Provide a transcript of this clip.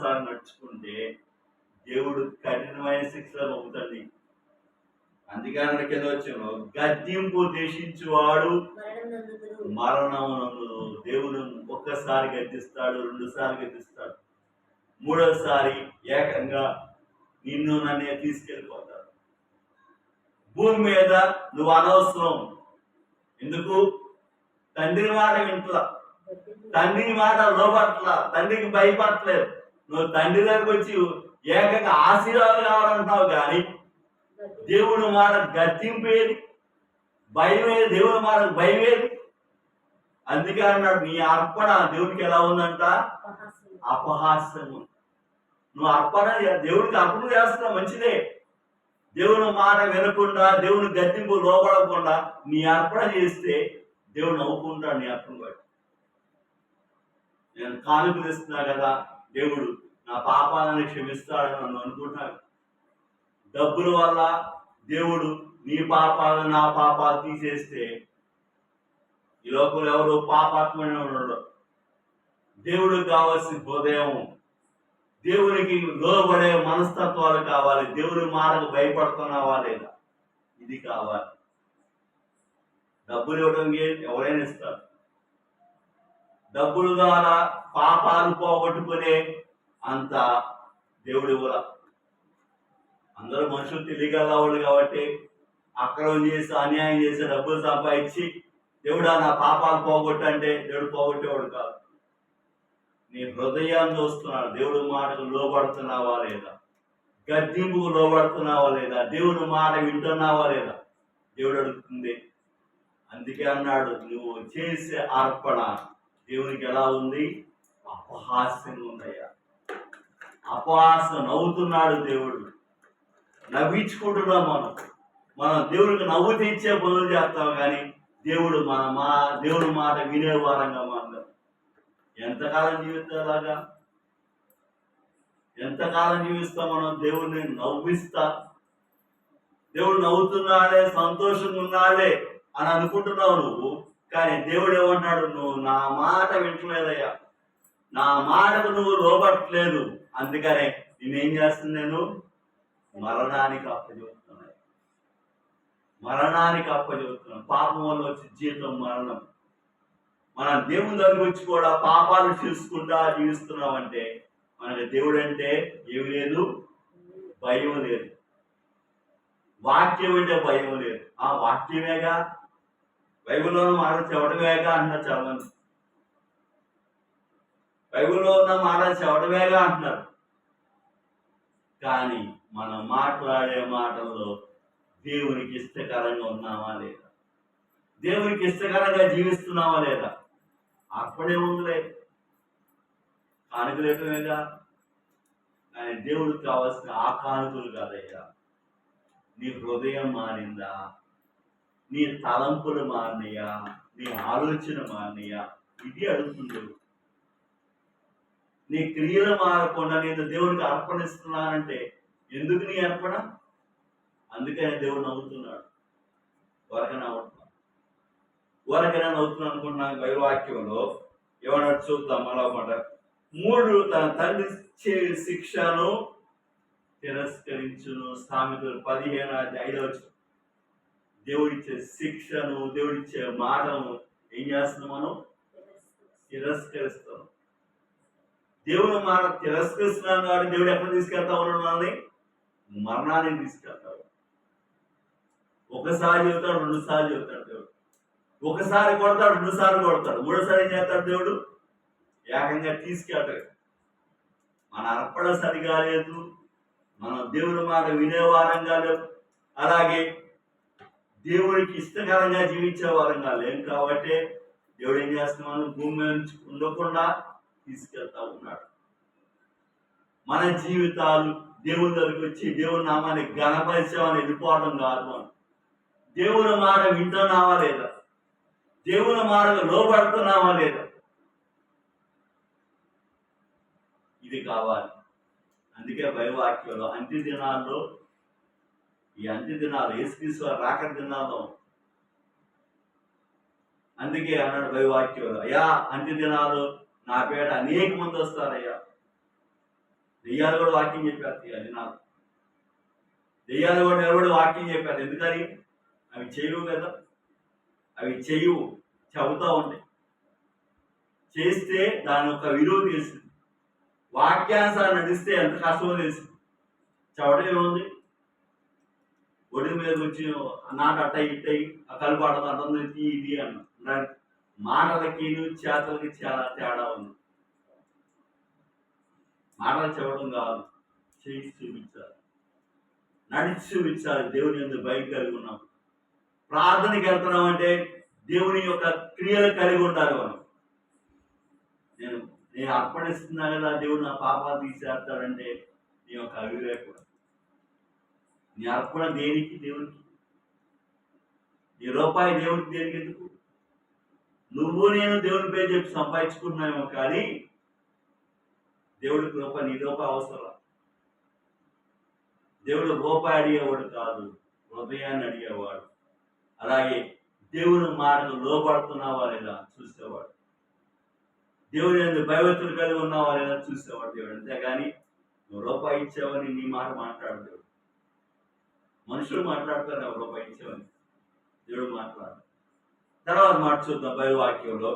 Sir నడుచుకుంటే దేవుడు కఠినమైన శిక్షలు పంపుతాడు. అందుకే అన్నాడు కింద వచ్చాను, గద్దింపు దేశించువాడు మరణమునందు. దేవుడు ఒక్కసారి గద్దిస్తాడు, 2 సార్లు గద్దిస్తాడు, 3వసారి ఏకంగా నిన్ను నన్నే తీసుకెళ్ళిపోతాడు. భూమి మీద నువ్వు అనవసరం. ఎందుకు? తండ్రి మాట వింటలా, తండ్రి మాట లోపట్ల, తండ్రికి భయపడలేదు. నువ్వు తండ్రి దగ్గరకు వచ్చి ఏకంగా ఆశీర్వాదం కావాలంటావు, కానీ దేవుని మాట గద్దింపు ఏది? భయం ఏది? దేవుని మాట భయం ఏది? అందుకే అన్నాడు, నీ అర్పణ దేవుడికి ఎలా ఉందంట? అపహాస్యము. నువ్వు అర్పణ దేవుడికి అర్పణ చేస్తున్నావు, మంచిదే. దేవుని మాట వినకుండా, దేవుని గద్దింపు లోపడకుండా నీ అర్పణ చేస్తే దేవుడు నవ్వుకుంటాడు నీ అర్పణ బట్టి. నేను కానుకలు ఇస్తున్నా కదా, దేవుడు నా పాపాలను క్షమిస్తాడని నన్ను అనుకుంటున్నాను. డబ్బుల వల్ల దేవుడు నీ పాపాలు నా పాపాలు తీసేస్తే ఈ లోకంలో ఎవరు పాపాత్మనే ఉండడు. దేవుడికి కావాల్సిన హృదయం, దేవునికి లోబడే మనస్తత్వాలు కావాలి. దేవుని మాటకు భయపడుతున్నావా లేదా? ఇది కావాలి. డబ్బులు ఇవ్వడం ఎవరైనా ఇస్తారు. డబ్బుల ద్వారా పాపాలు పోగొట్టుకునే అంత దేవుడు ఇవ్వరా. అందరూ మనుషులు తెలియగలవాడు కాబట్టి అక్రమం చేసి అన్యాయం చేసి డబ్బులు సంపాదించి దేవుడా నా పాపాలు పోగొట్టంటే దేవుడు పోగొట్టేవాడు కాదు. నీ హృదయాన్ని చూస్తున్నాడు. దేవుడి మాటకు లోబడుతున్నావా లేదా? గద్దింపుకు లోబడుతున్నావా లేదా? దేవుని మాట వింటున్నావా లేదా? దేవుడు అడుగుతుంది. అందుకే అన్నాడు, నువ్వు చేసే అర్పణ దేవునికి ఎలా ఉంది? అపహాస్యంగా ఉందయ్యా. అపహాస్యం. నవ్వుతున్నాడు దేవుడు. నవ్వించుకుంటున్నాం మనం దేవుడికి నవ్వు తెచ్చే పనులు చేస్తాం, కానీ దేవుడు దేవుడి మాట వినేవారంగా మనం ఎంతకాలం జీవితాలాగా? ఎంతకాలం జీవిస్తాం మనం? దేవుడిని నవ్విస్తా, దేవుడు నవ్వుతున్నాడే, సంతోషంగా ఉన్నాడే అని అనుకుంటున్నావు నువ్వు. కానీ దేవుడు ఏమంటాడు? నువ్వు నా మాట వింటలేదయ్యా, నా మాటకు నువ్వు లోబట్టలేదు, అందుకనే నేనేం చేస్తుంది? నేను మరణానికి అప్పచెబుతున్నాను. మరణానికి అప్పచెబుతున్నాను. పాపం వల్ల వచ్చి జీవితం మరణం. మనం దేవుని దగ్గరికి వచ్చి కూడా పాపాలు చేసుకుంటా జీవిస్తున్నామంటే మనకి దేవుడు అంటే ఏమి లేదు, భయం లేదు. వాక్యం అంటే భయం లేదు. ఆ వాక్యమేగా, బైబిల్లో మాట చెవటమేగా అంటున్నారు చాలా మంది. బైబిల్లో ఉన్న మాట చెవటమేగా అంటున్నారు, కానీ మనం మాట్లాడే మాటల్లో దేవునికి ఇష్టకరంగా ఉన్నామా లేదా? దేవునికి ఇష్టకరంగా జీవిస్తున్నామా లేదా? అప్పుడే ఉందిలే, కానుకలేటమేగా, కానీ దేవుడికి కావాల్సిన ఆ కానుకలు కాదయ్యా. నీ హృదయం మారిందా? నీ తలంపులు మారినయా? నీ ఆలోచన మారినయా? ఇది అడుగుతుంది. నీ క్రియలు మారకుండా నేను దేవుడికి అర్పణిస్తున్నానంటే ఎందుకు నీ అర్పణ? అందుకనే దేవుడు నవ్వుతున్నాడు. ఊరకైనా నవ్వుతున్నాను అనుకుంటున్నాను. బైవాక్యంలో ఏమన్నా చూద్దాం అన్నమాట. 3 తన తండ్రి శిక్షను తిరస్కరించును. సామెతలు 15:5. దేవుడిచ్చే శిక్షను, దేవుడిచ్చే మాటను ఏం చేస్తున్నాం? మనం తిరస్కరిస్తాం. దేవుని మాట తిరస్కరిస్తున్నాం కాబట్టి దేవుడు ఎక్కడ తీసుకెళ్తా ఉన్నాడు? మనల్ని మరణాన్ని తీసుకెళ్తాడు. ఒకసారి చెబుతాడు, 2 సార్లు చెబుతాడు దేవుడు. ఒకసారి కొడతాడు, 2 సార్లు కొడతాడు, 3వసారి ఏం చేస్తాడు దేవుడు? ఏకంగా తీసుకెళ్తాడు. మన అర్పణ సరిగా లేదు, మనం దేవుని మాట వినేవారంగా లేవు, అలాగే దేవుడికి ఇష్టకరంగా జీవించే వారంగా లేం. కాబట్టి దేవుడు ఏం చేస్తున్నాడు? భూమి నుంచి ఉండకుండా తీసుకెళ్తా ఉన్నాడు. మన జీవితాలు దేవుని దగ్గరికి వచ్చి దేవుని నామాన్ని ఘనపరిచామని వెళ్ళిపోవడం కాదు. మనం దేవుని మాట వింటున్నావా లేదా? దేవుని మాటకు లోబడుతున్నావా లేదా? ఇది కావాలి. అందుకే బైవాక్యంలో అంత్య దినాల్లో, ఈ అంత్య దినాలు యేసుక్రీస్తు రాకడ దినాల్లో, అందుకే అన్నాడు బైవాక్యంలో, అయ్యా అంత్య దినాలు నా పేట అనేక మంది వస్తారయ్యా, దెయ్యాలు కూడా వాక్యం చెప్పేస్తాయి. అది నాకు దెయ్యాలు కూడా నిలబడి వాక్యం చెప్పారు. ఎందుకని? అవి చేయవు కదా, అవి చేయవు, చెబుతా ఉంటాయి. చేస్తే దాని యొక్క విలువ తెలిసింది. వాక్యానుసారం నడిస్తే ఎంత కష్టమో తెలిసింది. చెప్పడం ఏముంది? ఒడి మీద వచ్చి నాట అట్ట ఇట్టయి ఆ కలుపు ఆడుతుంది ఇది అన్న మాటలకి చేతలకి చాలా తేడా ఉంది. మాటలు చెప్పడం కాదు, చేసి చూపించాలి, నడిచి చూపించాలి. దేవుని యందు భయం కలిగి ఉన్నాం. ప్రార్థనకి వెళ్తున్నాం అంటే దేవుని యొక్క క్రియలు కలిగి ఉండాలి మనం. నేను నేను అర్పణిస్తున్నా కదా, దేవుడు నా పాపాలు తీసేస్తాడంటే నీ యొక్క అవివేకం. నీ అర్పణ దేనికి? దేవునికి. నీ రూపాయి దేవునికి దేనికి? ఎందుకు? నువ్వు నేను దేవుని పేరు చెప్పి సంపాదించుకున్నామేమో, కానీ దేవుడికి రూపాయి, నీ రూపాయి అవసరం. దేవుడు రూపాయి అడిగేవాడు కాదు, హృదయాన్ని అడిగేవాడు. అలాగే దేవుని మాటలు లోపడుతున్నావా లేదా చూసేవాడు. దేవుని యందు భయభక్తులు కలిగి ఉన్నావా లేదా చూసేవాడు దేవుడు. అంతేగాని నువ్వు రూపాయి ఇచ్చావని నీ మాట మాట్లాడు దేవుడు. మనుషులు మాట్లాడతారు, రూపాయి ఇచ్చావని. దేవుడు మాట్లాడు. తర్వాత మాట చూద్దాం బైబిల్ వాక్యంలో.